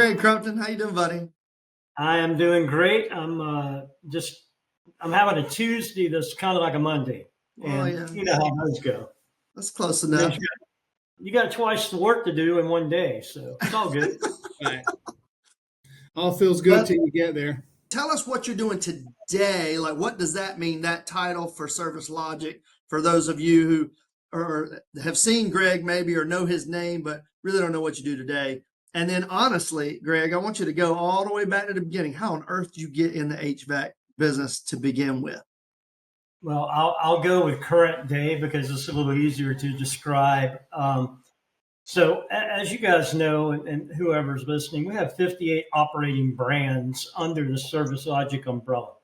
Greg Crumpton. How you doing, buddy? I am doing great. I'm having a Tuesday that's kind of like a Monday, Oh, and yeah. you know how those go. That's close I mean, enough. you got twice the work to do in one day, so it's all good. Right. All feels good till you get there. Tell us what you're doing today. Like, what does that mean, that title for Service Logic, for those of you who have seen Greg maybe or know his name, but really don't know what you do today? And then honestly, Greg, I want you to go all the way back to the beginning. How on earth did you get in the HVAC business to begin with? Well, I'll go with current day because it's a little easier to describe. So as you guys know, and whoever's listening, we have 58 operating brands under the Service Logic umbrella.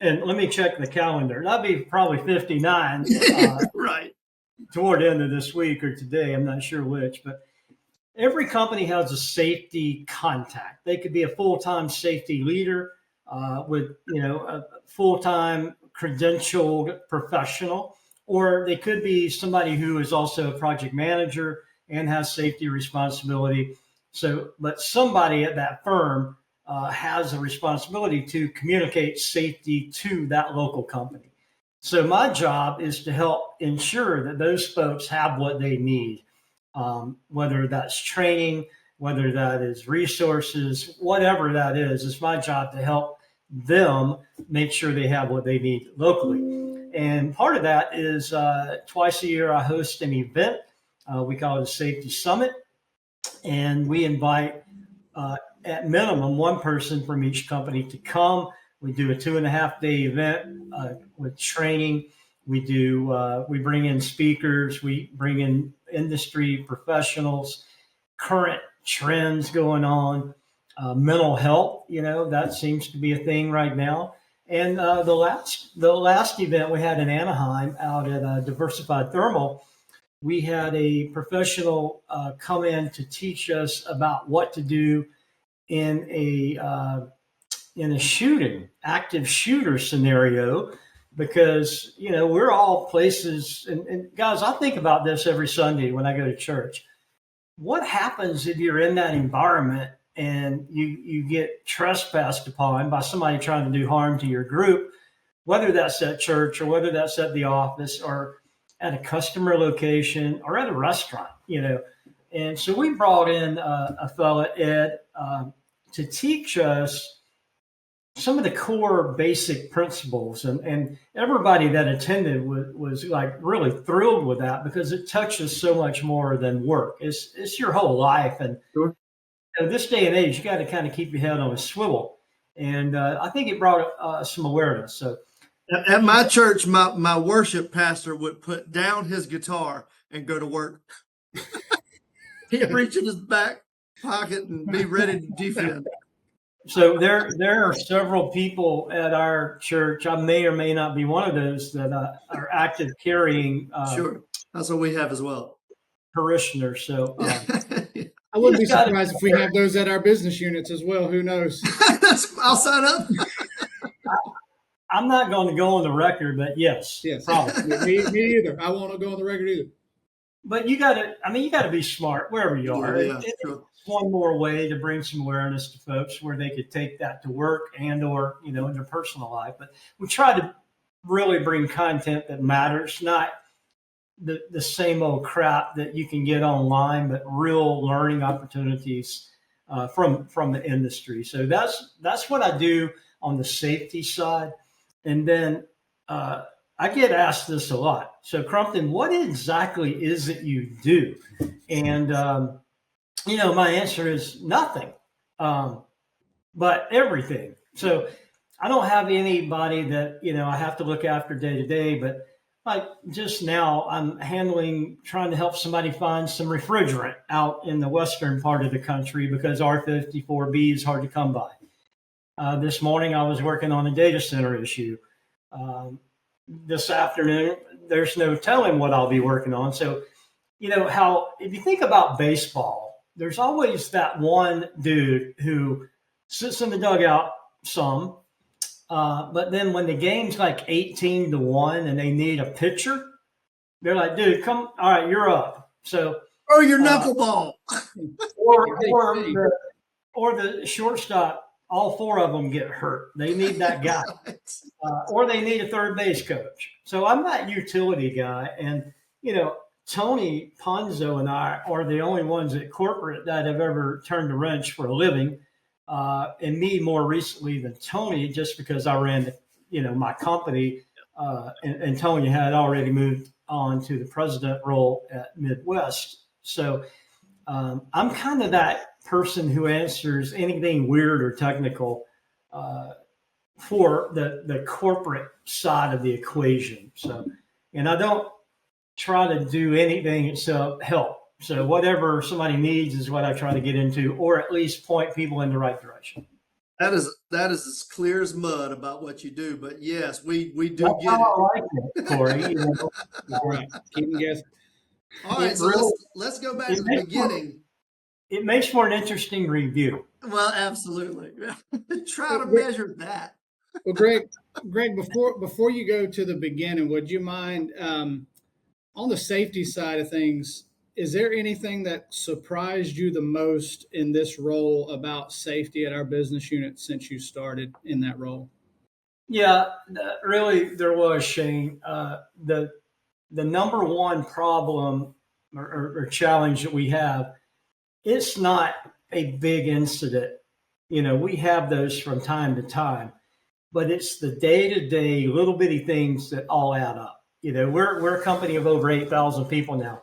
And let me check the calendar. That'll be probably 59 Right. toward the end of this week or today. I'm not sure which, but every company has a safety contact. They could be a full-time safety leader with, a full-time credentialed professional, or they could be somebody who is also a project manager and has safety responsibility. So, but somebody at that firm has a responsibility to communicate safety to that local company. So my job is to help ensure that those folks have what they need, whether that's training, whether that is resources, whatever that is. It's my job to help them make sure they have what they need locally. And part of that is twice a year I host an event. We call it a Safety Summit. And we invite at minimum one person from each company to come. We do a 2.5-day event with training. We bring in speakers. We bring in industry professionals, current trends going on, mental health. That seems to be a thing right now. And the last event we had in Anaheim out at Diversified Thermal, we had a professional come in to teach us about what to do in a active shooter scenario, because we're all places, and guys, I think about this every Sunday when I go to church. What happens if you're in that environment and you get trespassed upon by somebody trying to do harm to your group, whether that's at church or whether that's at the office or at a customer location or at a restaurant, And so we brought in a fella, Ed, to teach us some of the core basic principles. And everybody that attended was like really thrilled with that, because it touches so much more than work. It's your whole life. And Sure. This day and age, you got to kind of keep your head on a swivel. And I think it brought some awareness. So at my church, my worship pastor would put down his guitar and go to work. He'd reach in his back pocket and be ready to defend. So there are several people at our church. I may or may not be one of those that are active carrying. Sure, that's what we have as well. Parishioners. So I wouldn't be surprised if we have those at our business units as well. Who knows? I'll sign up. I'm not going to go on the record, but yes. Probably. me either. I won't go on the record either. But you got to be smart wherever you are. Yeah, sure. It's one more way to bring some awareness to folks where they could take that to work and or, in their personal life. But we try to really bring content that matters, not the same old crap that you can get online, but real learning opportunities from the industry. So that's what I do on the safety side. And then I get asked this a lot. So Crumpton, what exactly is it you do? And, my answer is nothing, but everything. So I don't have anybody that, I have to look after day to day, but like just now I'm trying to help somebody find some refrigerant out in the western part of the country because R54B is hard to come by. This morning I was working on a data center issue. This afternoon, there's no telling what I'll be working on. So, if you think about baseball, there's always that one dude who sits in the dugout some, but then when the game's like 18-1 and they need a pitcher, they're like, dude, come, all right, you're up. So, your knuckleball. or or the shortstop, all four of them get hurt. They need that guy, or they need a third base coach. So I'm that utility guy, and Tony Ponzo and I are the only ones at corporate that have ever turned a wrench for a living, and me more recently than Tony, just because I ran my company, and Tony had already moved on to the president role at Midwest. So I'm kind of that person who answers anything weird or technical for the corporate side of the equation. So, and I don't try to do anything except help. So whatever somebody needs is what I try to get into, or at least point people in the right direction. That is as clear as mud about what you do. But yes, we do That's get how it. I like it, Corey. All right, keep them guessing. All right, so really, let's go back to the beginning. It makes for an interesting review. Well, absolutely. Try to measure that. Well, Greg, before you go to the beginning, would you mind on the safety side of things? Is there anything that surprised you the most in this role about safety at our business unit since you started in that role? Yeah, really, there was, Shane. The number one problem or challenge that we have, it's not a big incident. We have those from time to time, but it's the day-to-day little bitty things that all add up. We're a company of over 8,000 people now,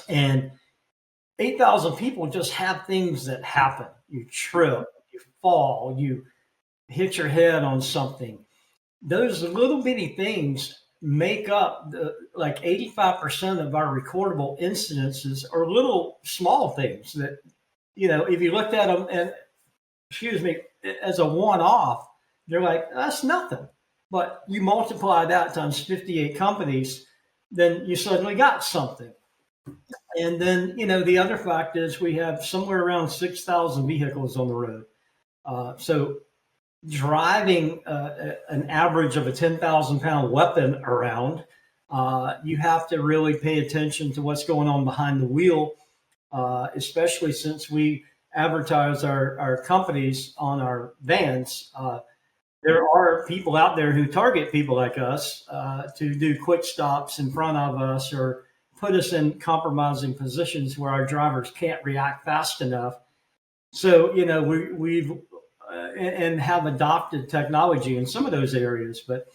and 8,000 people just have things that happen. You trip, you fall, you hit your head on something. Those little bitty things make up like 85% of our recordable incidences are little small things that, if you looked at them and, as a one-off, you're like, that's nothing. But you multiply that times 58 companies, then you suddenly got something. And then, the other fact is we have somewhere around 6,000 vehicles on the road. So driving an average of a 10,000-pound weapon around, you have to really pay attention to what's going on behind the wheel, especially since we advertise our companies on our vans. There are people out there who target people like us to do quick stops in front of us or put us in compromising positions where our drivers can't react fast enough. So, we've and have adopted technology in some of those areas. But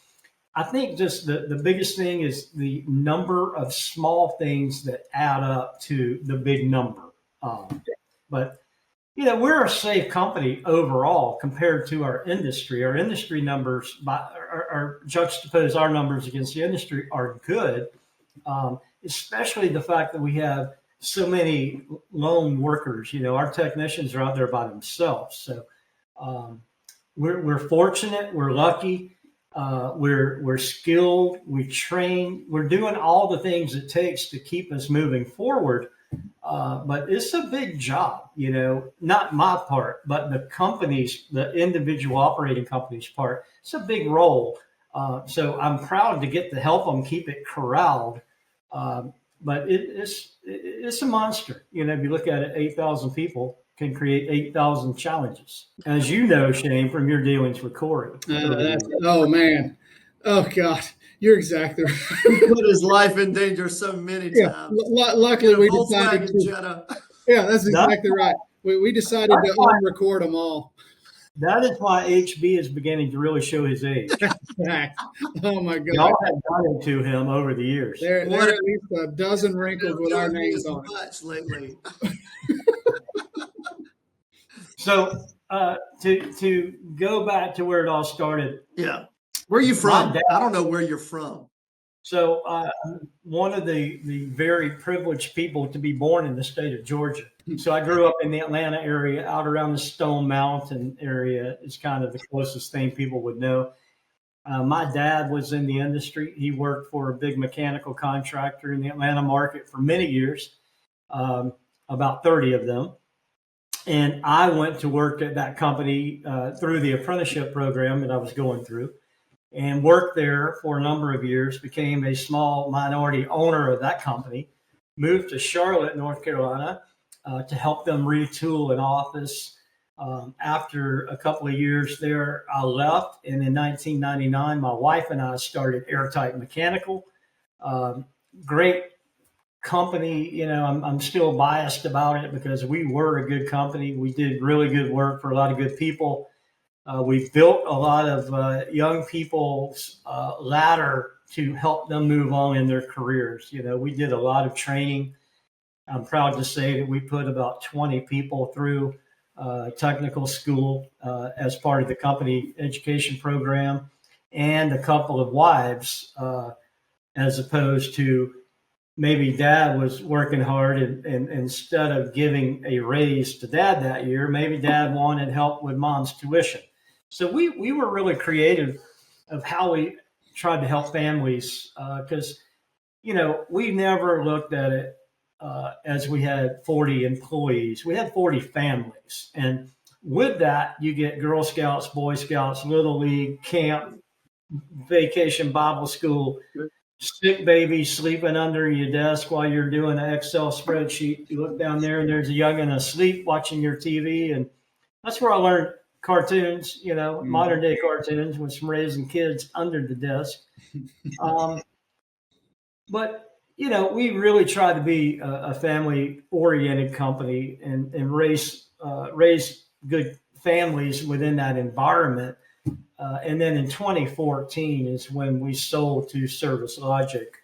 I think just the biggest thing is the number of small things that add up to the big number. But we're a safe company overall compared to our industry. Our industry numbers are juxtapose our numbers against the industry are good, especially the fact that we have so many lone workers. Our technicians are out there by themselves. So we're fortunate. We're lucky. We're skilled. We train. We're doing all the things it takes to keep us moving forward. But it's a big job, not my part, but the individual operating company's part. It's a big role. So I'm proud to get to help them keep it corralled. But it's a monster. If you look at it, 8,000 people can create 8,000 challenges. As you know, Shane, from your dealings with Corey. Oh, man. Oh, God. You're exactly right. He put his life in danger so many times. Luckily, we decided to. Jetta. Yeah, that's exactly right. We decided to unrecord them all. That is why HB is beginning to really show his age. Oh, my God. Y'all have done it to him over the years. There are at least a dozen wrinkles with our names on it. Much lately. So to go back to where it all started. Yeah. Where are you from? I don't know where you're from. So one of the very privileged people to be born in the state of Georgia. So I grew up in the Atlanta area, out around the Stone Mountain area is kind of the closest thing people would know. My dad was in the industry. He worked for a big mechanical contractor in the Atlanta market for many years, about 30 of them. And I went to work at that company through the apprenticeship program that I was going through, and worked there for a number of years, became a small minority owner of that company, moved to Charlotte, North Carolina, to help them retool an office, After a couple of years there, I left, and in 1999, my wife and I started Airtight Mechanical. Um, Great company. I'm still biased about it because we were a good company. We did really good work for a lot of good people. We built a lot of young people's ladder to help them move on in their careers. We did a lot of training. I'm proud to say that we put about 20 people through technical school as part of the company education program, and a couple of wives, as opposed to maybe dad was working hard, and instead of giving a raise to dad that year, maybe dad wanted help with mom's tuition. So we were really creative of how we tried to help families, because we never looked at it as we had 40 employees. We had 40 families. And with that, you get Girl Scouts, Boy Scouts, Little League, camp, vacation Bible school, sick baby sleeping under your desk while you're doing an Excel spreadsheet. You look down there and there's a youngin' asleep watching your TV. And that's where I learned cartoons, modern day cartoons with some raising kids under the desk. But we really try to be a family-oriented company and raise good families within that environment. And then in 2014 is when we sold to Service Logic.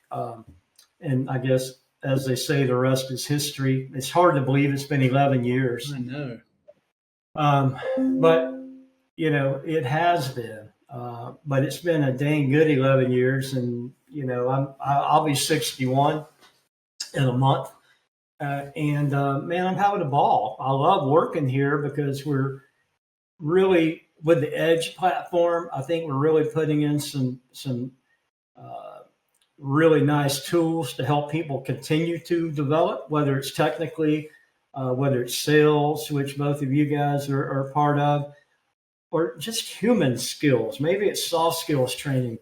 And I guess, as they say, the rest is history. It's hard to believe it's been 11 years. I know. But, it has been. But it's been a dang good 11 years. And, I'll be 61 in a month. And man, I'm having a ball. I love working here because we're really, with the Edge platform, I think we're really putting in some really nice tools to help people continue to develop, whether it's technically, whether it's sales, which both of you guys are part of, or just human skills. Maybe it's soft skills training.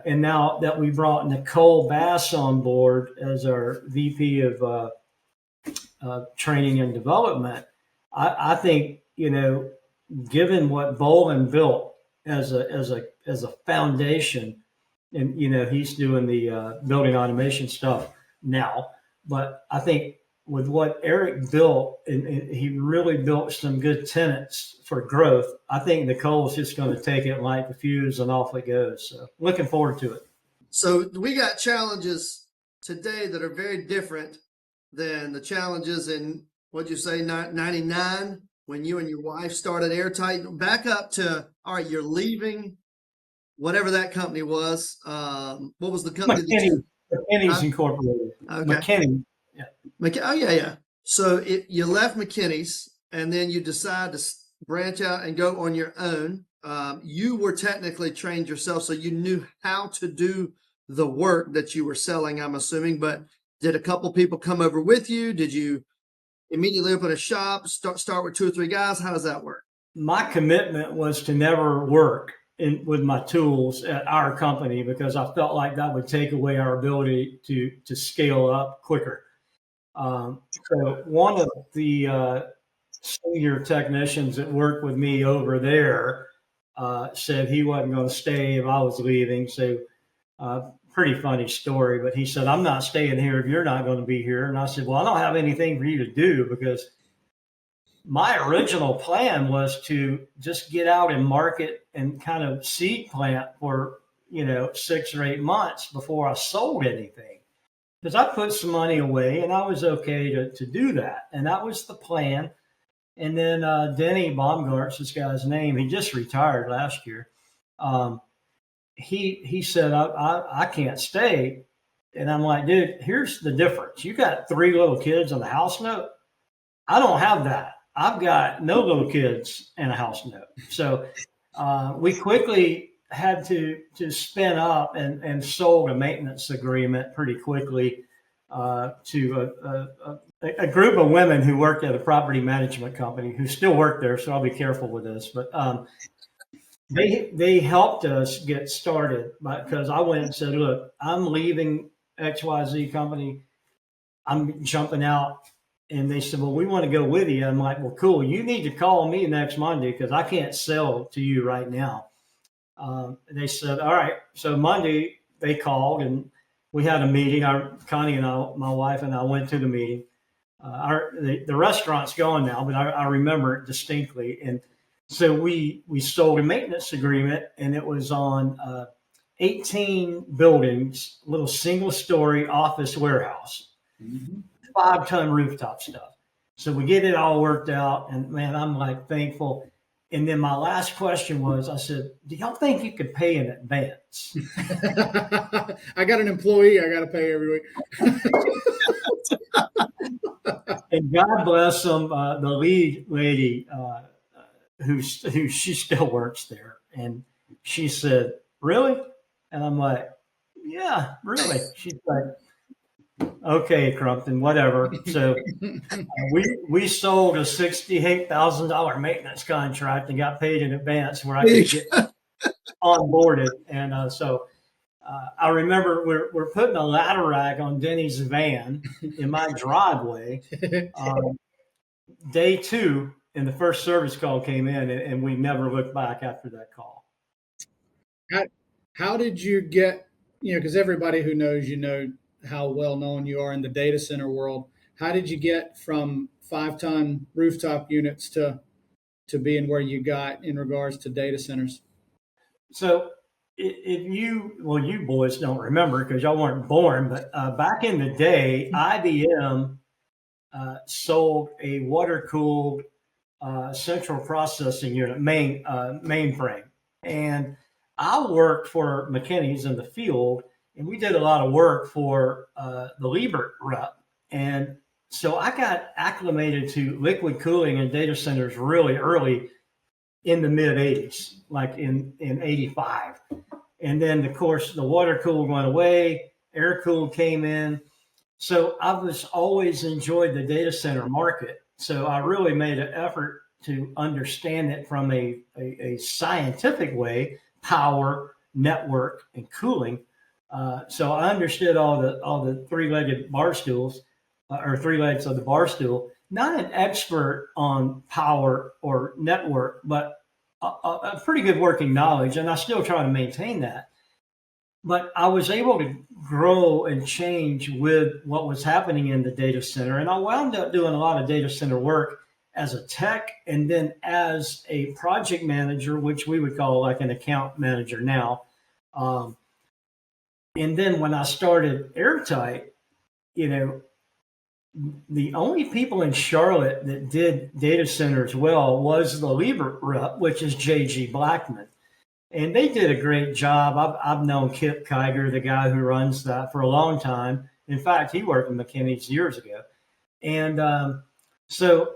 And now that we brought Nicole Bass on board as our VP of training and development, I think, given what Bolin built as a foundation, and he's doing the building automation stuff now, but I think with what Eric built, and he really built some good tenets for growth. I think Nicole's just going to take it like the fuse and off it goes. So looking forward to it. So we got challenges today that are very different than the challenges in, what'd you say, 99, when you and your wife started Airtight. Back up to, all right, you're leaving whatever that company was. What was the company? McKinney's Incorporated. Okay. McKinney. Oh, yeah. So you left McKinney's, and then you decide to branch out and go on your own. You were technically trained yourself, so you knew how to do the work that you were selling, I'm assuming. But did a couple people come over with you? Did you immediately open a shop, start with 2 or 3 guys? How does that work? My commitment was to never work with my tools at our company, because I felt like that would take away our ability to scale up quicker. So one of the senior technicians that worked with me over there said he wasn't going to stay if I was leaving. So pretty funny story, but he said, "I'm not staying here if you're not going to be here." And I said, "Well, I don't have anything for you to do, because my original plan was to just get out and market and kind of seed plant for 6 or 8 months before I sold anything, because I put some money away and I was okay to do that." And that was the plan. And then Denny Baumgart's this guy's name. He just retired last year. He said, I can't stay. And I'm like, dude, here's the difference. You got 3 little kids on the house note. I don't have that. I've got no little kids and a house note. So we quickly had to spin up and sold a maintenance agreement pretty quickly to a group of women who worked at a property management company, who still work there. So I'll be careful with this, but they helped us get started, because I went and said, "Look, I'm leaving XYZ company. I'm jumping out. And they said, well, we want to go with you. I'm like, well, cool. You need to call me next Monday because I can't sell to you right now. They said, all right. So Monday they called and we had a meeting. Connie and I, my wife and I went to the meeting. The restaurant's gone now, but I remember it distinctly. And so we sold a maintenance agreement, and it was on 18 buildings, little single-story office warehouse, 5-ton rooftop stuff. So we get it all worked out, and man, I'm like thankful. And then my last question was, I said, do y'all think you could pay in advance? I got an employee I got to pay every week. And God bless them, the lead lady, who she still works there, and she said, "Really?" And I'm like, "Yeah, really." She's like, "Okay, Crumpton, whatever." So we sold a $68,000 maintenance contract and got paid in advance, where I could get onboarded, and so. I remember we're putting a ladder rack on Denny's van in my driveway. Day 2, and the first service call came in, and we never looked back after that call. How did you get, because everybody who knows, how well known you are in the data center world. How did you get from 5-ton rooftop units to being where you got in regards to data centers? So you boys don't remember because y'all weren't born, but back in the day, IBM sold a water-cooled central processing unit, mainframe. And I worked for McKinney's in the field, and we did a lot of work for the Liebert rep. And so I got acclimated to liquid cooling in data centers really early in the mid 80s, like in 85. And then, of course, the water cooled went away, air cooled came in. So I was always enjoyed the data center market. So I really made an effort to understand it from a scientific way, power, network, and cooling. So I understood all the three-legged bar stools, or 3 legs of the bar stool. Not an expert on power or network, but a pretty good working knowledge, and I still try to maintain that. But I was able to grow and change with what was happening in the data center. And I wound up doing a lot of data center work as a tech and then as a project manager, which we would call like an account manager now. And then when I started Airtight, the only people in Charlotte that did data centers well was the Liebert rep, which is J.G. Blackman. And they did a great job. I've known Kip Kiger, the guy who runs that, for a long time. In fact, he worked in McKinney's years ago. And so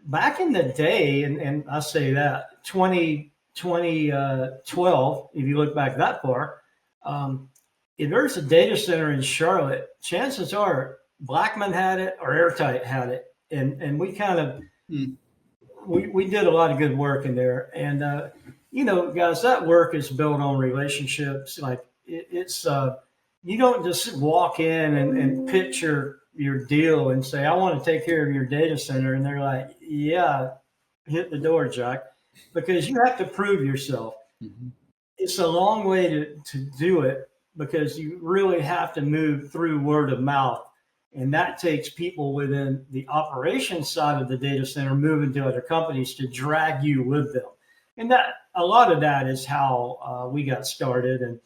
back in the day, and I say that, 2012, if you look back that far, if there's a data center in Charlotte, chances are Blackman had it or Airtight had it. And we kind of, we did a lot of good work in there. And, guys, that work is built on relationships. Like it's you don't just walk in and pitch your deal and say, I want to take care of your data center. And they're like, yeah, hit the door, Jack, because you have to prove yourself. Mm-hmm. It's a long way to do it because you really have to move through word of mouth. And that takes people within the operations side of the data center moving to other companies to drag you with them. And that a lot of that is how we got started. And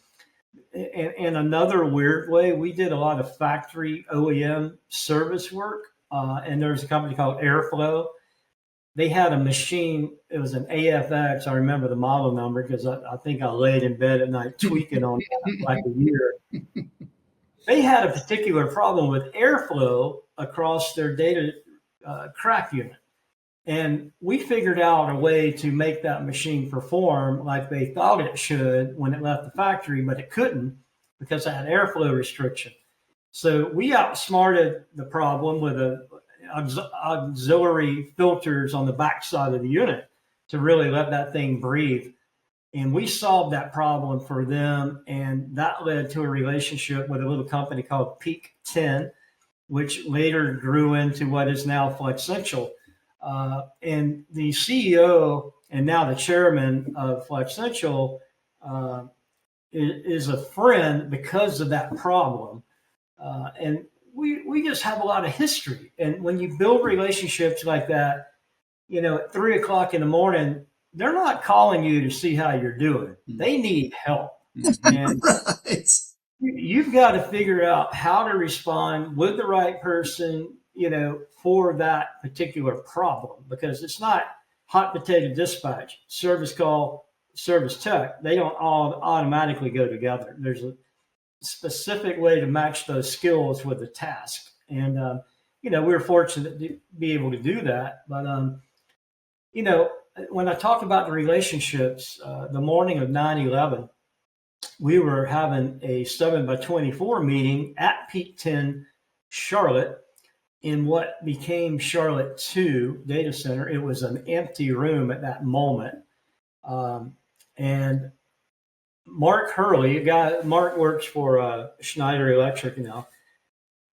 in another weird way, we did a lot of factory OEM service work. And there's a company called Airflow. They had a machine. It was an AFX. I remember the model number because I think I laid in bed at night tweaking on it like a year. They had a particular problem with airflow across their data crack unit. And we figured out a way to make that machine perform like they thought it should when it left the factory, but it couldn't because it had airflow restriction. So we outsmarted the problem with auxiliary filters on the backside of the unit to really let that thing breathe. And we solved that problem for them. And that led to a relationship with a little company called Peak 10. which later grew into what is now Flexential. And the CEO and now the chairman of Flexential is a friend because of that problem. And we just have a lot of history. And when you build relationships like that, at 3 o'clock in the morning, they're not calling you to see how you're doing. They need help. And Right. you've got to figure out how to respond with the right person, for that particular problem, because it's not hot potato dispatch, service call, service tech. They don't all automatically go together. There's a specific way to match those skills with the task. And, we're fortunate to be able to do that. But, when I talk about the relationships, the morning of 9/11, we were having a 7x24 meeting at Peak 10 Charlotte in what became Charlotte 2 data center. It was an empty room at that moment. And Mark Hurley, Mark works for Schneider Electric now.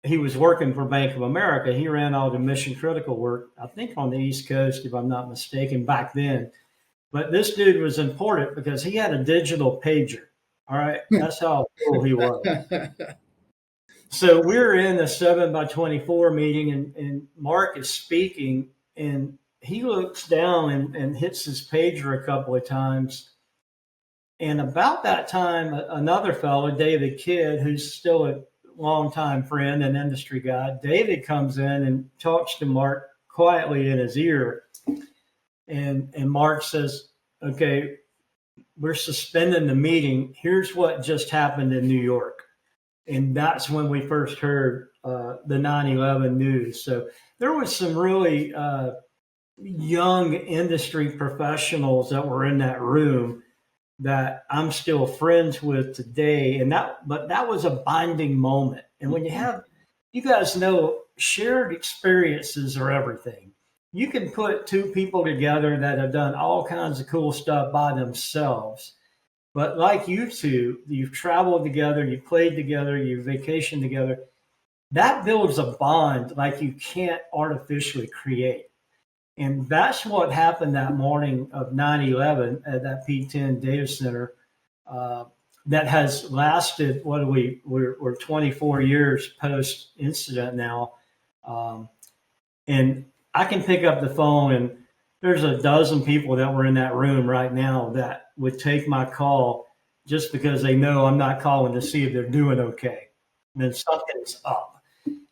He was working for Bank of America. He ran all the mission critical work, I think on the East Coast, if I'm not mistaken, back then. But this dude was important because he had a digital pager. All right. That's how cool he was. So we're in the 7x24 meeting, and Mark is speaking, and he looks down and hits his pager a couple of times. And about that time, another fellow, David Kidd, who's still a longtime friend and industry guy, David comes in and talks to Mark quietly in his ear. And Mark says, okay, we're suspending the meeting. Here's what just happened in New York. And that's when we first heard the 9/11 news. So there was some really young industry professionals that were in that room that I'm still friends with today. But that was a binding moment. And when you guys know, shared experiences are everything. You can put two people together that have done all kinds of cool stuff by themselves. But like you two, you've traveled together, you played together, you vacationed together. That builds a bond like you can't artificially create. And that's what happened that morning of 9/11 at that P10 data center that has lasted, we're 24 years post incident now. And I can pick up the phone and there's a dozen people that were in that room right now that would take my call just because they know I'm not calling to see if they're doing okay. And then something's up.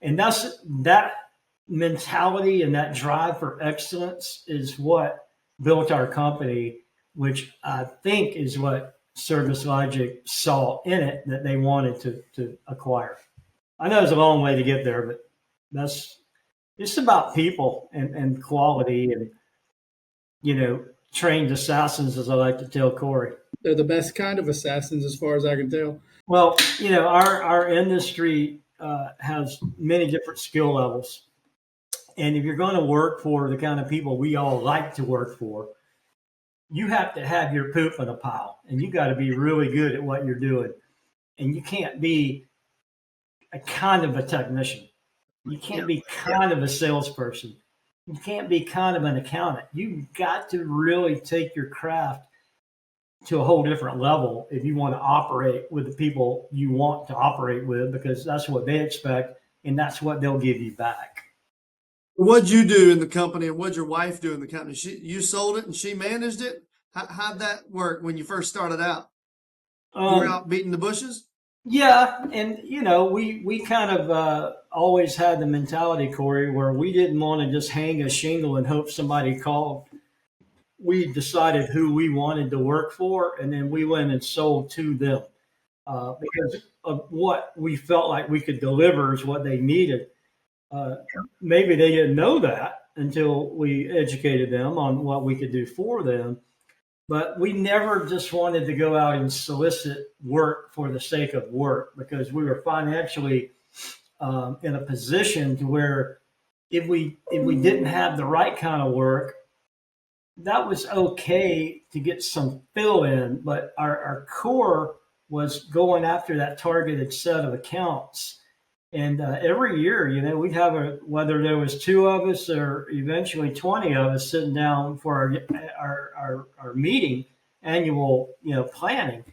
And that mentality and that drive for excellence is what built our company, which I think is what Service Logic saw in it that they wanted to acquire. I know it's a long way to get there, but it's about people and quality and, trained assassins, as I like to tell Corey. They're the best kind of assassins, as far as I can tell. Well, our industry has many different skill levels. And if you're going to work for the kind of people we all like to work for, you have to have your poop in a pile, and you got to be really good at what you're doing. And you can't be a kind of a technician. You can't be kind of a salesperson. You can't be kind of an accountant. You've got to really take your craft to a whole different level if you want to operate with the people you want to operate with, because that's what they expect, and that's what they'll give you back. What'd you do in the company, and what'd your wife do in the company? You sold it and she managed it? How'd that work when you first started out? You were out beating the bushes? Yeah, and we kind of always had the mentality, Corey, where we didn't want to just hang a shingle and hope somebody called. We decided who we wanted to work for, and then we went and sold to them because of what we felt like we could deliver is what they needed. Maybe they didn't know that until we educated them on what we could do for them. But we never just wanted to go out and solicit work for the sake of work, because we were financially in a position to where if we didn't have the right kind of work, that was okay to get some fill in. But our core was going after that targeted set of accounts And every year, we'd have whether there was two of us or eventually 20 of us sitting down for our meeting, annual, planning.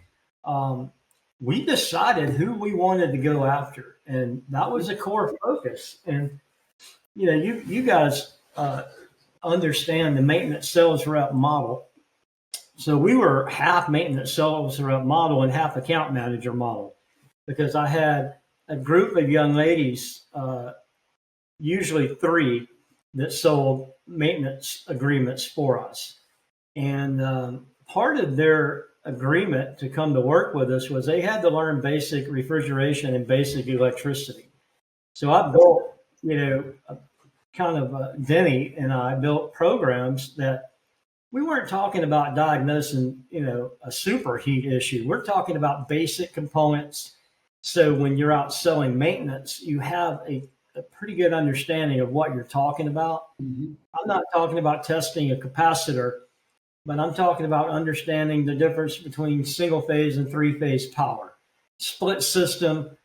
Um, we decided who we wanted to go after, and that was a core focus. And you guys understand the maintenance sales rep model. So we were half maintenance sales rep model and half account manager model, because I had a group of young ladies, usually three, that sold maintenance agreements for us. And part of their agreement to come to work with us was they had to learn basic refrigeration and basic electricity. So I built, Denny and I built programs that we weren't talking about diagnosing, a superheat issue. We're talking about basic components. So when you're out selling maintenance, you have a pretty good understanding of what you're talking about. Mm-hmm. I'm not talking about testing a capacitor, but I'm talking about understanding the difference between single phase and three phase power, split system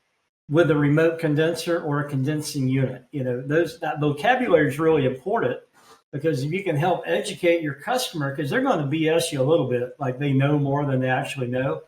with a remote condenser or a condensing unit. That vocabulary is really important, because if you can help educate your customer, because they're going to BS you a little bit, like they know more than they actually know.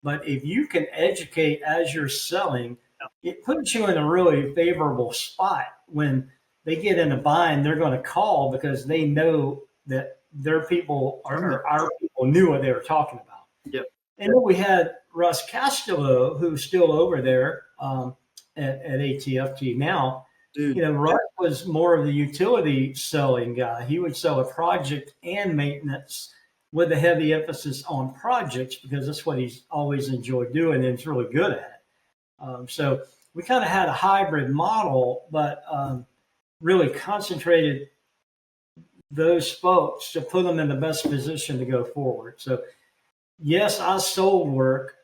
But if you can educate as you're selling, it puts you in a really favorable spot. When they get in a bind, they're going to call because they know that their people or our people knew what they were talking about. Yep. And then we had Russ Castillo, who's still over there at ATFT now. Dude. Russ was more of the utility selling guy. He would sell a project and maintenance with a heavy emphasis on projects, because that's what he's always enjoyed doing and he's really good at it. So we kind of had a hybrid model, but really concentrated those folks to put them in the best position to go forward. So yes, I sold work,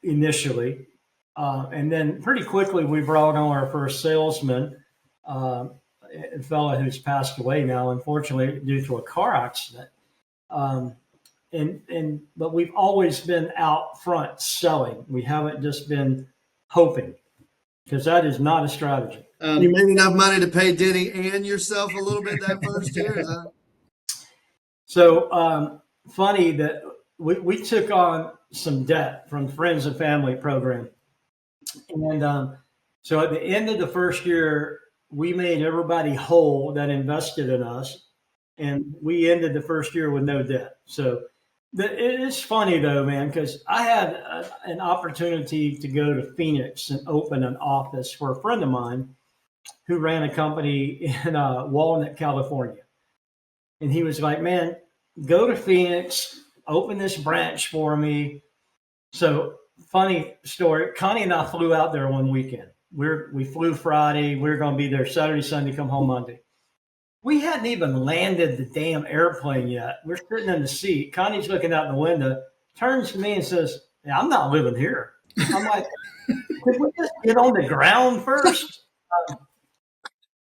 initially. And then pretty quickly we brought on our first salesman, a fellow who's passed away now, unfortunately, due to a car accident. But we've always been out front selling. We haven't just been hoping, because that is not a strategy. You made enough money to pay Denny and yourself a little bit that first year? Is that... So funny that we took on some debt from Friends and Family program. And so at the end of the first year, we made everybody whole that invested in us. And we ended the first year with no debt. So it is funny, though, man, because I had an opportunity to go to Phoenix and open an office for a friend of mine who ran a company in Walnut, California. And he was like, man, go to Phoenix, open this branch for me. So funny story, Connie and I flew out there one weekend. We flew Friday. We were going to be there Saturday, Sunday, come home Monday. We hadn't even landed the damn airplane yet. We're sitting in the seat. Connie's looking out the window, turns to me and says, yeah, I'm not living here. I'm like, could we just get on the ground first?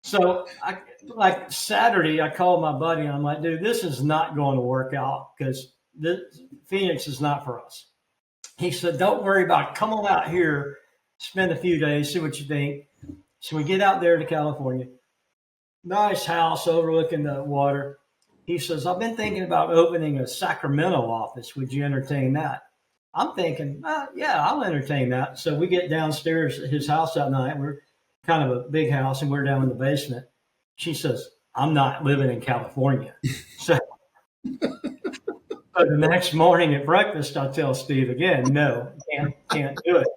So like Saturday, I called my buddy and I'm like, dude, this is not going to work out, because Phoenix is not for us. He said, don't worry about it. Come on out here, spend a few days, see what you think. So we get out there to California. Nice house overlooking the water. He says, I've been thinking about opening a Sacramento office. Would you entertain that? I'm thinking, yeah, I'll entertain that. So we get downstairs at his house that night. We're kind of a big house, and we're down in the basement. She says, I'm not living in California. So the next morning at breakfast, I tell Steve again, no, can't do it.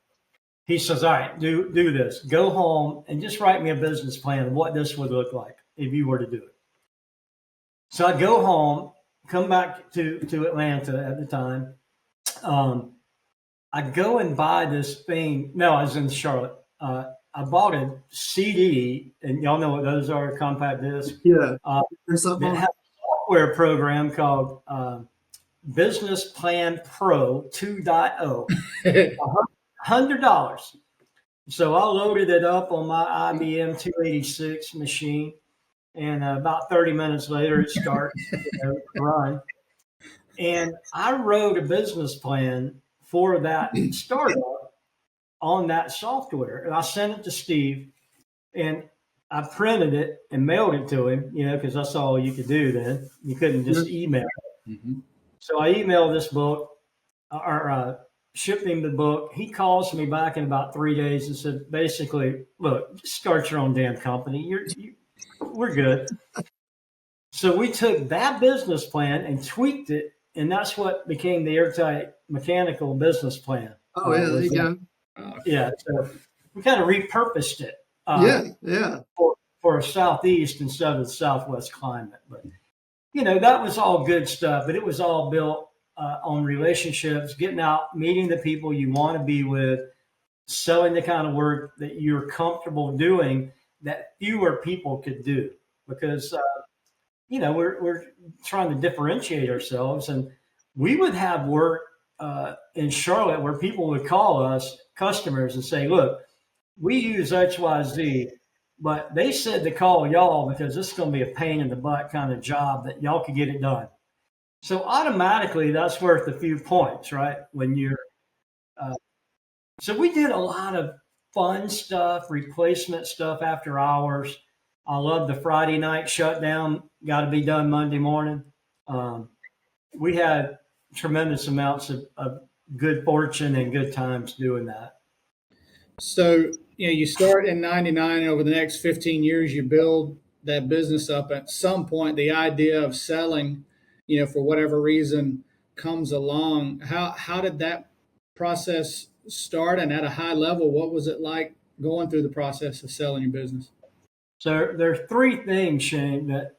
He says, all right, do this. Go home and just write me a business plan of what this would look like if you were to do it. So I go home, come back to Atlanta at the time. I go and buy this thing. No, I was in Charlotte. I bought a CD, and y'all know what those are, compact disc. Yeah. That has a software program called Business Plan Pro 2.0. $100. So I loaded it up on my IBM 286 machine, and about 30 minutes later, it starts to run. And I wrote a business plan for that startup on that software. And I sent it to Steve, and I printed it and mailed it to him, because that's all you could do then. You couldn't just email. Mm-hmm. So I emailed this book, or shipped him the book. He calls me back in about 3 days and said, basically, look, just start your own damn company. We're good. So we took that business plan and tweaked it, and that's what became the Airtight Mechanical business plan. Oh, yeah, there you go. Yeah, so we kind of repurposed it. Yeah. For a southeast instead of the southwest climate. But that was all good stuff. But it was all built on relationships, getting out, meeting the people you want to be with, selling the kind of work that you're comfortable doing that fewer people could do. Because we're trying to differentiate ourselves, and we would have work in Charlotte where people would call us customers and say, "Look, we use XYZ, but they said to call y'all because this is going to be a pain in the butt kind of job that y'all could get it done." So automatically, that's worth a few points, right? When you're so we did a lot of fun stuff, replacement stuff after hours. I love the Friday night shutdown. Got to be done Monday morning. We had tremendous amounts of good fortune and good times doing that. So, you start in 99, and over the next 15 years, you build that business up. At some point, the idea of selling, for whatever reason comes along. How did that process start? And at a high level, what was it like going through the process of selling your business? So there are three things, Shane, that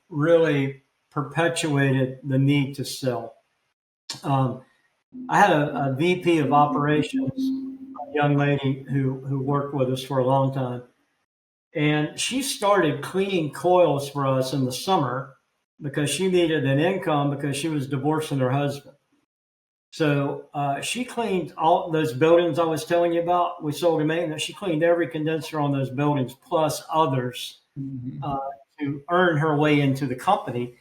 really perpetuated the need to sell. I had a VP of operations, a young lady who worked with us for a long time. And she started cleaning coils for us in the summer because she needed an income because she was divorcing her husband. So she cleaned all those buildings I was telling you about. We sold to maintenance. She cleaned every condenser on those buildings plus others to earn her way into the company.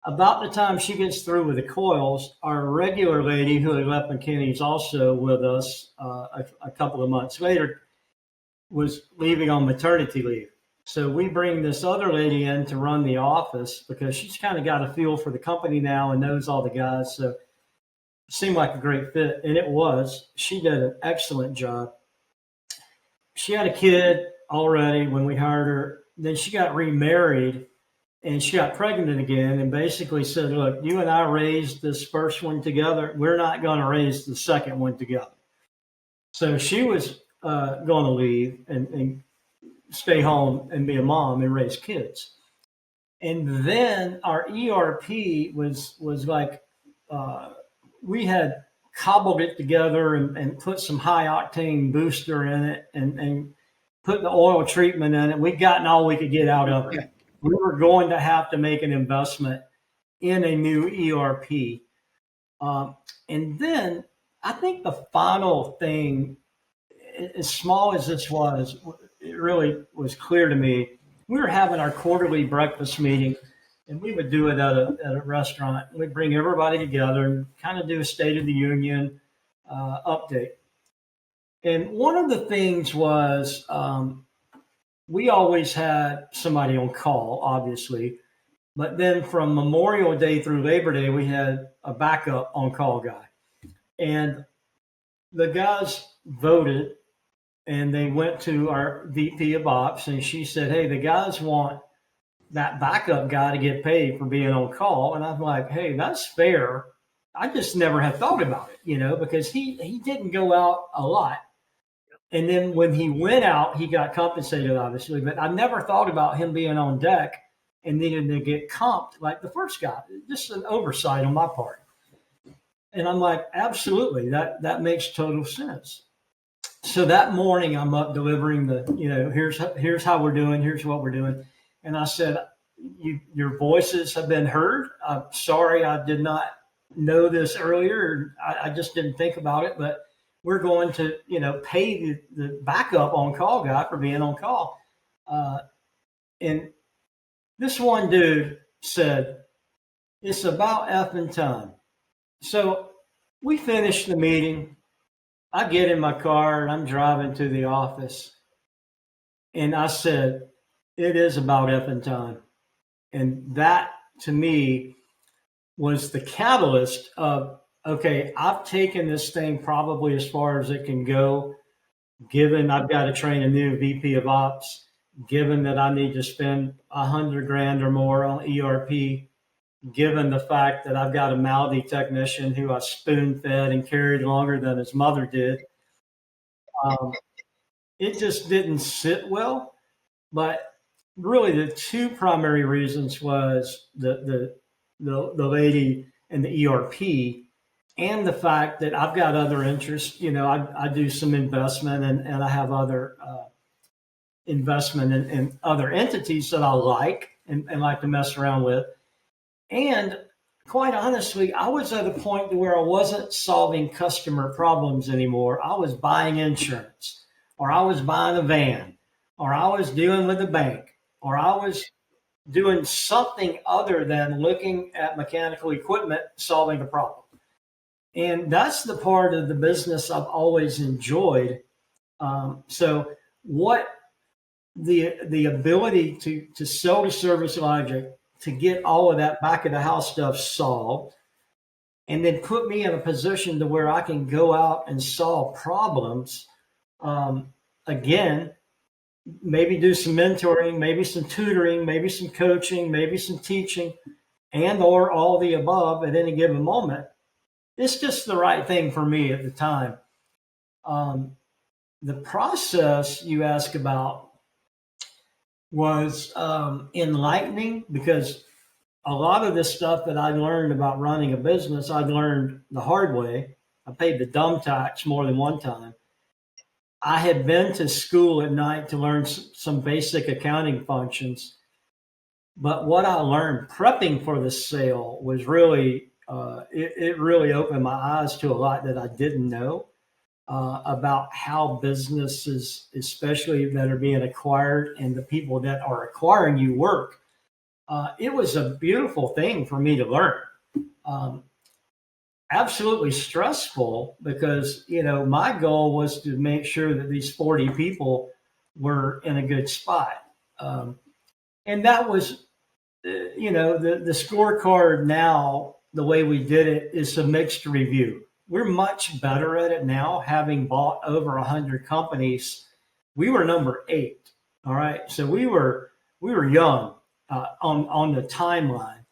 About the time she gets through with the coils, our regular lady who had left McKinney's also with us a couple of months later was leaving on maternity leave. So we bring this other lady in to run the office because she's kind of got a feel for the company now and knows all the guys. So it seemed like a great fit, and it was. She did an excellent job. She had a kid already when we hired her. Then she got remarried, and she got pregnant again and basically said, "Look, you and I raised this first one together. We're not going to raise the second one together." So she was going to leave and stay home and be a mom and raise kids. And then our ERP was like we had cobbled it together and put some high octane booster in it and put the oil treatment in it. We'd gotten all we could get out of it. We were going to have to make an investment in a new ERP. And then I think the final thing, as small as this was, it really was clear to me. We were having our quarterly breakfast meeting, and we would do it at a restaurant. We'd bring everybody together and kind of do a State of the Union update. And one of the things was we always had somebody on call, obviously. But then from Memorial Day through Labor Day, we had a backup on-call guy. And the guys voted, and they went to our VP of Ops, and she said, "Hey, the guys want that backup guy to get paid for being on call." And I'm like, "Hey, that's fair." I just never had thought about it, because he didn't go out a lot. And then when he went out, he got compensated, obviously. But I never thought about him being on deck and needing to get comped like the first guy. Just an oversight on my part. And I'm like, absolutely, that makes total sense. So that morning, I'm up delivering here's how we're doing, here's what we're doing. And I said, your voices have been heard. I'm sorry I did not know this earlier. I just didn't think about it, but we're going to, pay the backup on-call guy for being on call. And this one dude said, "It's about effing time." So we finished the meeting. I get in my car and I'm driving to the office, and I said, "It is about effing time." And that to me was the catalyst of, okay, I've taken this thing probably as far as it can go, given I've got to train a new VP of ops, given that I need to spend 100 grand or more on ERP, given the fact that I've got a Maldi technician who I spoon fed and carried longer than his mother did. Um, it just didn't sit well. But really, the two primary reasons was the lady and the ERP, and the fact that I've got other interests. I do some investment, and I have other investment in other entities that I like and like to mess around with. And quite honestly, I was at a point to where I wasn't solving customer problems anymore. I was buying insurance, or I was buying a van, or I was dealing with a bank, or I was doing something other than looking at mechanical equipment, solving a problem. And that's the part of the business I've always enjoyed. So what the ability to sell to Service Logic, to get all of that back of the house stuff solved, and then put me in a position to where I can go out and solve problems. Again, maybe do some mentoring, maybe some tutoring, maybe some coaching, maybe some teaching, and or all the above at any given moment. It's just the right thing for me at the time. The process you ask about was enlightening, because a lot of this stuff that I learned about running a business, I learned the hard way. I paid the dumb tax more than one time. I had been to school at night to learn some basic accounting functions, but what I learned prepping for the sale was really, it really opened my eyes to a lot that I didn't know about how businesses, especially that are being acquired, and the people that are acquiring you work. It was a beautiful thing for me to learn. Um, Absolutely stressful, because my goal was to make sure that these 40 people were in a good spot, and that was the scorecard. Now the way we did it is a mixed review. We're much better at it now, having bought over 100 companies. We were number 8. All right, so we were young on the timeline.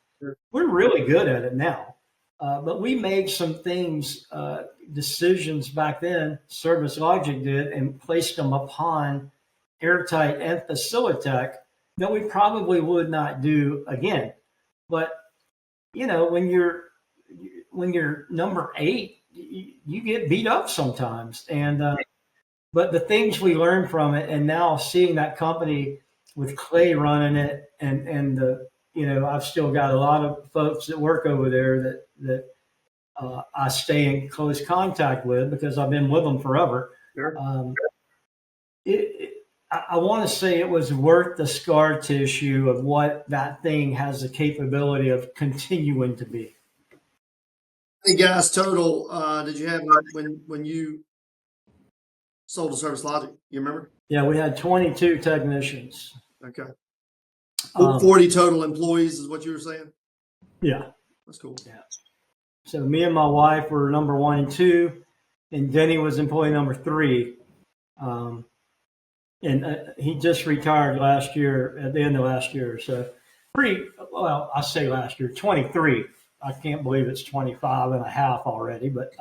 We're really good at it now. But we made some decisions back then, Service Logic did, and placed them upon Airtight and Facilitech that we probably would not do again. But when you're number 8, you get beat up sometimes. And but the things we learned from it, and now seeing that company with Clay running it, and I've still got a lot of folks that work over there that I stay in close contact with, because I've been with them forever. Sure. I want to say it was worth the scar tissue of what that thing has the capability of continuing to be. How many guys total did you have when you sold to Service Logic? You remember? Yeah, we had 22 technicians. Okay. 40 total employees is what you were saying? Yeah. That's cool. Yeah. So me and my wife were number 1 and 2, and Denny was employee number 3. And he just retired last year, at the end of last year. So I say last year, 23. I can't believe it's 25 and a half already, but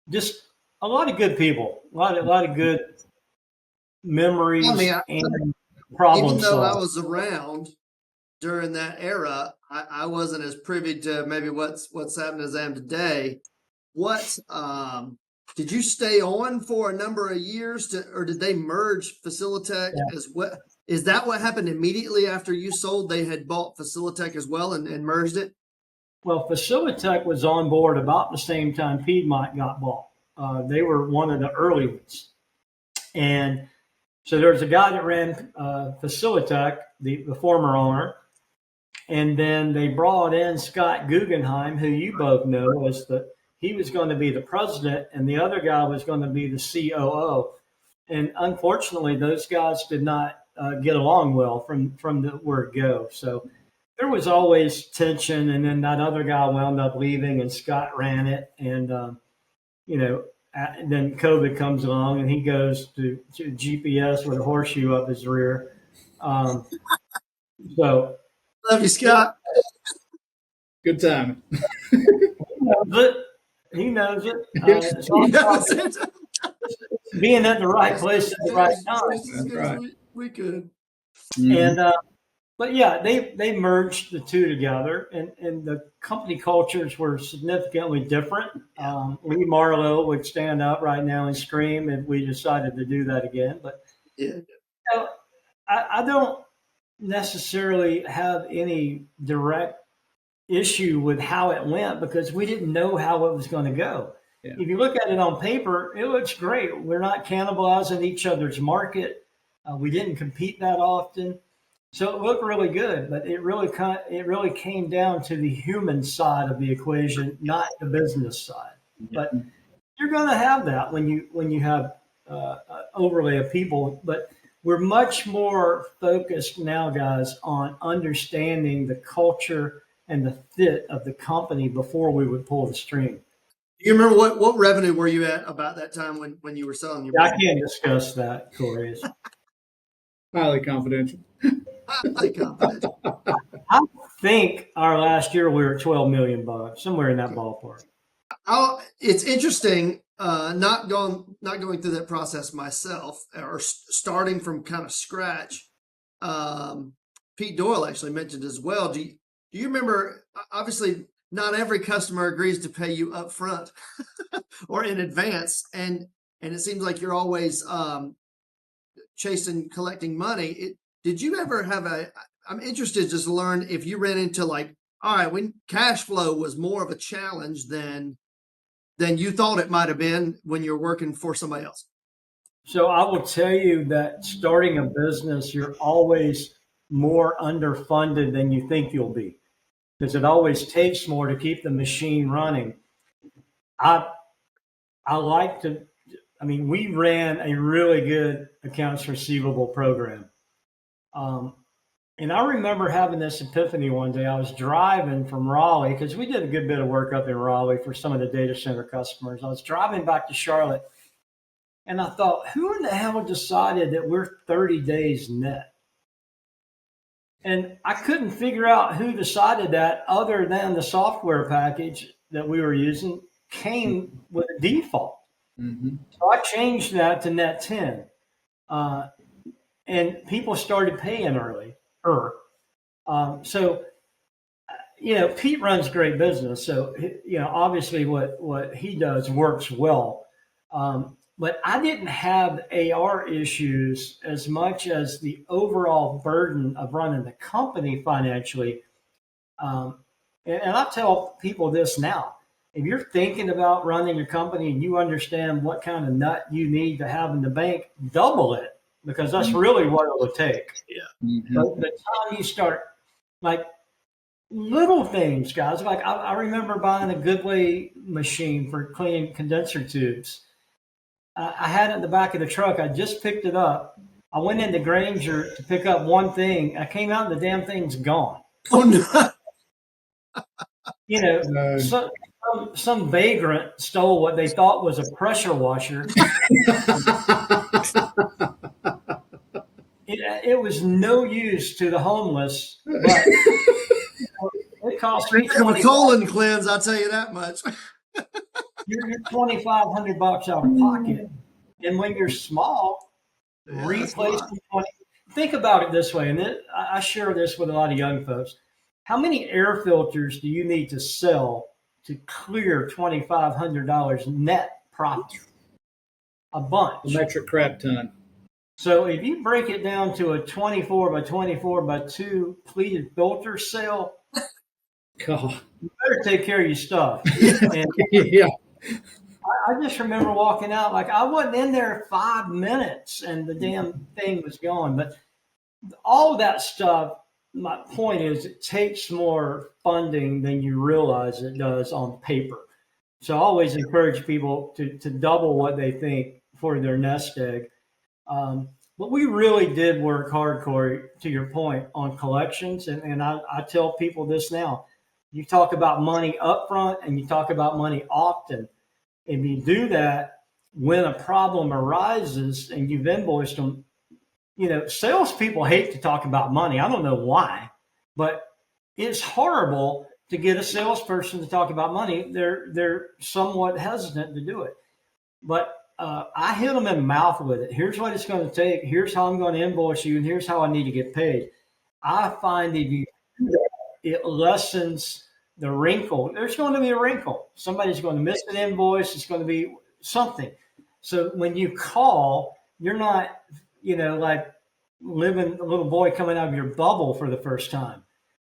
just a lot of good people, a lot of good memories, and problems. Even though I was around during that era, I wasn't as privy to maybe what's happening as I am today. What did you stay on for a number of years, or did they merge Facilitech as well? Is that what happened immediately after you sold? They had bought Facilitech as well and merged it? Well, Facilitech was on board about the same time Piedmont got bought. They were one of the early ones. And so there was a guy that ran Facilitech, the former owner. And then they brought in Scott Guggenheim, who you both know, he was going to be the president and the other guy was going to be the COO. And unfortunately, those guys did not get along well from the word go. So there was always tension. And then that other guy wound up leaving and Scott ran it. And, and then COVID comes along and he goes to GPS with a horseshoe up his rear. So love you, Scott. Good time. He knows it. He knows it. Being at the right place at the right time. That's right. We could. And but yeah, they merged the two together, and the company cultures were significantly different. Lee Marlowe would stand up right now and scream if we decided to do that again. But Yeah. I don't necessarily have any direct issue with how it went because we didn't know how it was going to go. Yeah. If you look at it on paper, it looks great. We're not cannibalizing each other's market. We didn't compete that often. So it looked really good, but it really came down to the human side of the equation, not the business side. But you're going to have that when you have overlay of people. But we're much more focused now, guys, on understanding the culture and the fit of the company before we would pull the string. Do you remember what revenue were you at about that time when you were selling your? I can't discuss that, Corey. Highly confidential. Highly confident. I think our last year we were at $12 million, somewhere in that ballpark. It's interesting, not going through that process myself or starting from kind of scratch. Pete Doyle actually mentioned as well. Do you remember? Obviously, not every customer agrees to pay you up front or in advance, and it seems like you're always collecting money. Did you ever have I'm interested just to learn if you ran into all right, when cash flow was more of a challenge than you thought it might have been when you're working for somebody else. So I will tell you that starting a business, you're always more underfunded than you think you'll be, because it always takes more to keep the machine running. We ran a really good accounts receivable program. And I remember having this epiphany one day. I was driving from Raleigh because we did a good bit of work up in Raleigh for some of the data center customers. I was driving back to Charlotte and I thought, who in the hell decided that we're 30 days net? And I couldn't figure out who decided that other than the software package that we were using came with a default. Mm-hmm. So I changed that to net 10. And people started paying early. Pete runs great business. So, obviously what he does works well. But I didn't have AR issues as much as the overall burden of running the company financially. And I tell people this now. If you're thinking about running your company and you understand what kind of nut you need to have in the bank, double it, because that's really what it will take. Yeah. Mm-hmm. But the time you start, little things, guys, I remember buying a Goodway machine for cleaning condenser tubes. I had it in the back of the truck. I just picked it up. I went into Granger to pick up one thing. I came out and the damn thing's gone. Oh, no. Some vagrant stole what they thought was a pressure washer. It was no use to the homeless, but it cost me $20. Colon cleanse, I'll tell you that much. You're $2,500 out of pocket, and when you're small, replacing 20. Think about it this way, and I share this with a lot of young folks. How many air filters do you need to sell to clear $2,500 net profit? A bunch. A metric crap ton. So if you break it down to a 24 by 24 by 2 pleated filter sale, God, you better take care of your stuff. And yeah. I just remember walking out, I wasn't in there 5 minutes and the damn thing was gone. But all of that stuff, my point is, it takes more funding than you realize it does on paper. So I always encourage people to double what they think for their nest egg. But we really did work hard, Corey, to your point, on collections. And I tell people this now. You talk about money upfront and you talk about money often. If you do that, when a problem arises and you've invoiced them, salespeople hate to talk about money. I don't know why, but it's horrible to get a salesperson to talk about money. They're somewhat hesitant to do it. But I hit them in the mouth with it. Here's what it's going to take. Here's how I'm going to invoice you, and here's how I need to get paid. I find if you do that, it lessens the wrinkle. There's going to be a wrinkle. Somebody's going to miss an invoice. It's going to be something. So when you call, you're not, like living a little boy coming out of your bubble for the first time.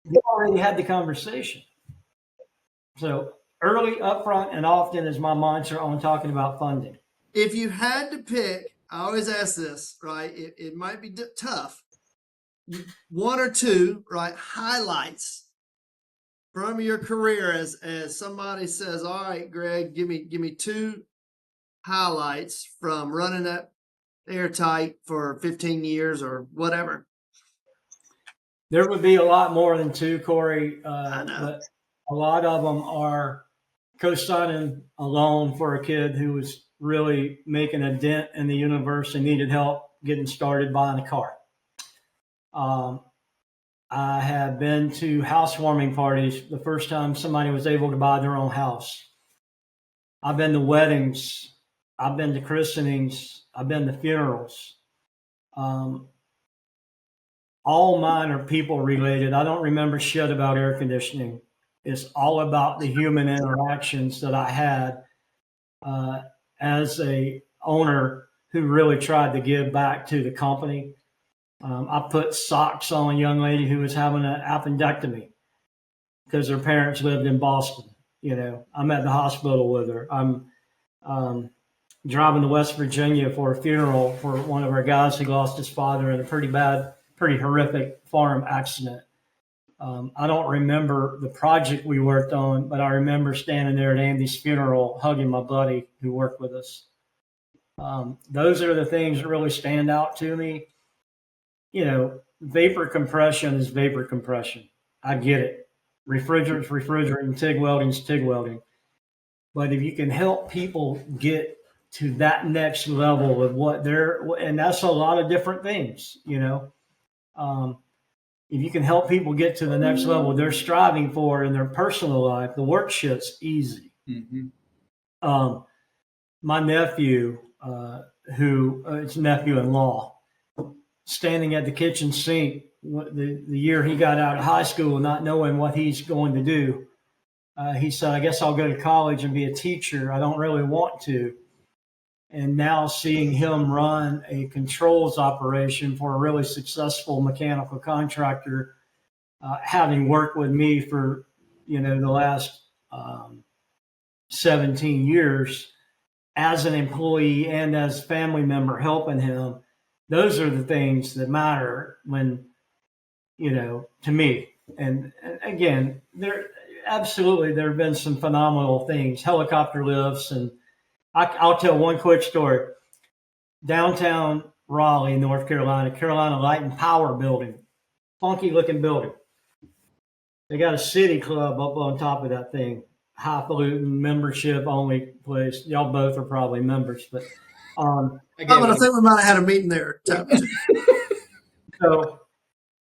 You already had the conversation. So early, upfront, and often is my mantra on talking about funding. If you had to pick, I always ask this, right? It might be tough. One or two, right? Highlights from your career as somebody says, all right, Greg, give me two highlights from running that airtight for 15 years or whatever. There would be a lot more than two, Corey. I know. But a lot of them are co-signing a loan for a kid who was really making a dent in the universe and needed help getting started buying a car. I have been to housewarming parties the first time somebody was able to buy their own house. I've been to weddings. I've been to christenings. I've been to funerals. All mine are people related. I don't remember shit about air conditioning. It's all about the human interactions that I had as a owner who really tried to give back to the company. I put socks on a young lady who was having an appendectomy because her parents lived in Boston. I'm at the hospital with her. I'm driving to West Virginia for a funeral for one of our guys who lost his father in a pretty horrific farm accident. I don't remember the project we worked on, but I remember standing there at Andy's funeral, hugging my buddy who worked with us. Those are the things that really stand out to me. Vapor compression is vapor compression. I get it. Refrigerant's refrigerant and TIG welding's TIG welding. But if you can help people get to that next level of and that's a lot of different things, if you can help people get to the next level they're striving for in their personal life, the work shit's easy. Mm-hmm. My nephew, it's nephew-in-law, standing at the kitchen sink the year he got out of high school, not knowing what he's going to do. He said, I guess I'll go to college and be a teacher. I don't really want to. And now seeing him run a controls operation for a really successful mechanical contractor, having worked with me for, the last 17 years as an employee and as family member helping him, those are the things that matter when, to me. And again, there have been some phenomenal things, helicopter lifts. And I'll tell one quick story. Downtown Raleigh, North Carolina, Carolina Light and Power building, funky looking building. They got a city club up on top of that thing, highfalutin membership only place. Y'all both are probably members, but I think we might have had a meeting there. So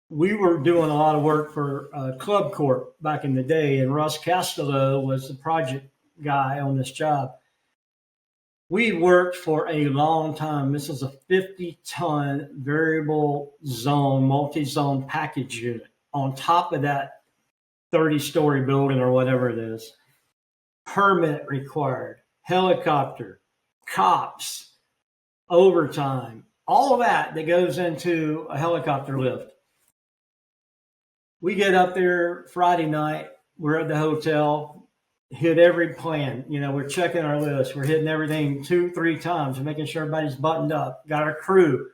we were doing a lot of work for Club Corp back in the day, and Russ Castello was the project guy on this job. We worked for a long time. This is a 50-ton variable zone, multi-zone package unit on top of that 30-story building or whatever it is. Permit required, helicopter, cops, overtime, all of that goes into a helicopter lift. We get up there Friday night. We're at the hotel, hit every plan. We're checking our list. We're hitting everything 2-3 times, making sure everybody's buttoned up. Got our crew.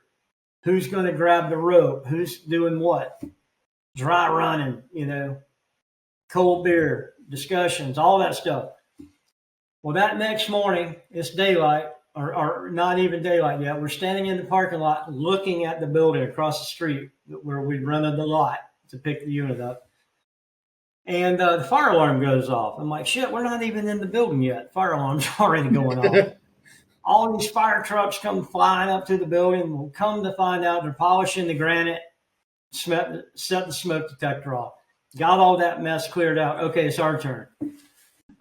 Who's going to grab the rope? Who's doing what? Dry running, cold beer, discussions, all that stuff. Well, that next morning, it's daylight, or not even daylight yet. We're standing in the parking lot looking at the building across the street where we rented the lot to pick the unit up. And the fire alarm goes off. I'm like, shit, we're not even in the building yet. Fire alarm's already going off. All these fire trucks come flying up to the building. We'll come to find out they're polishing the granite, set the smoke detector off. Got all that mess cleared out. Okay, it's our turn.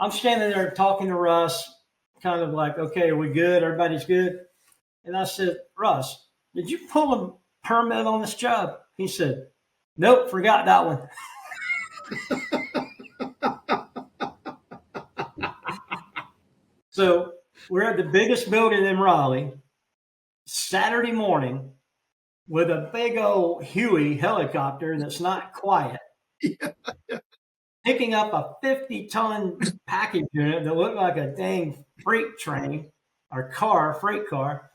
I'm standing there talking to Russ, kind of like, okay, are we good? Everybody's good? And I said, Russ, did you pull a permit on this job? He said, nope, forgot that one. So we're at the biggest building in Raleigh, Saturday morning, with a big old Huey helicopter that's not quiet, picking up a 50-ton package unit that looked like a dang freight train or freight car,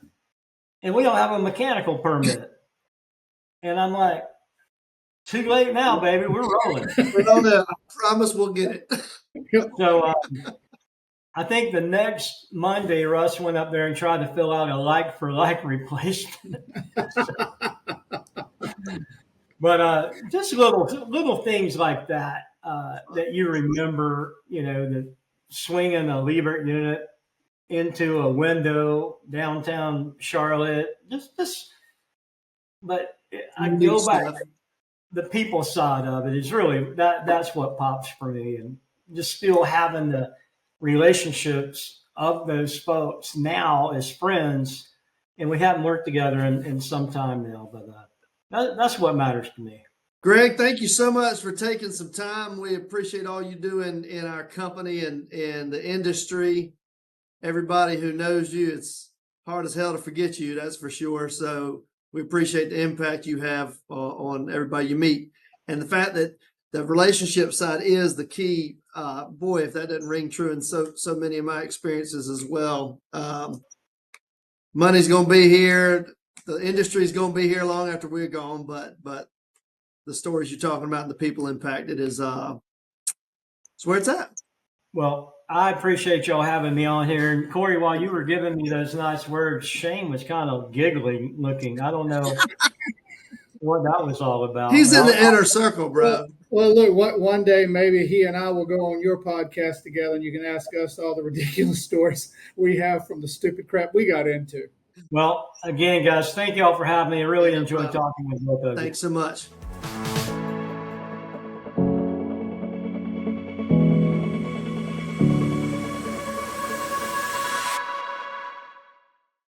and we don't have a mechanical permit. And I'm like, too late now, baby. We're rolling. I promise we'll get it. So I think the next Monday, Russ went up there and tried to fill out a like-for-like replacement. But just little things like that that you remember, the swinging a Liebert unit into a window downtown Charlotte. But I go back. The people side of it is really that's what pops for me, and just still having the relationships of those folks now as friends, and we haven't worked together in some time now, but that's what matters to me. Greg, thank you so much for taking some time. We appreciate all you do in our company and the industry. Everybody who knows you, it's hard as hell to forget you, that's for sure. So we appreciate the impact you have on everybody you meet. And the fact that the relationship side is the key. Boy, if that doesn't ring true in so many of my experiences as well. Money's going to be here. The industry's going to be here long after we're gone. But the stories you're talking about and the people impacted is it's where it's at. Well, I appreciate y'all having me on here. And Corey, while you were giving me those nice words, Shane was kind of giggling looking. I don't know what that was all about. He's in the inner circle, bro. Well, look, one day maybe he and I will go on your podcast together, and you can ask us all the ridiculous stories we have from the stupid crap we got into. Well, again, guys, thank y'all for having me. I really enjoyed talking with both of you. Thanks so much.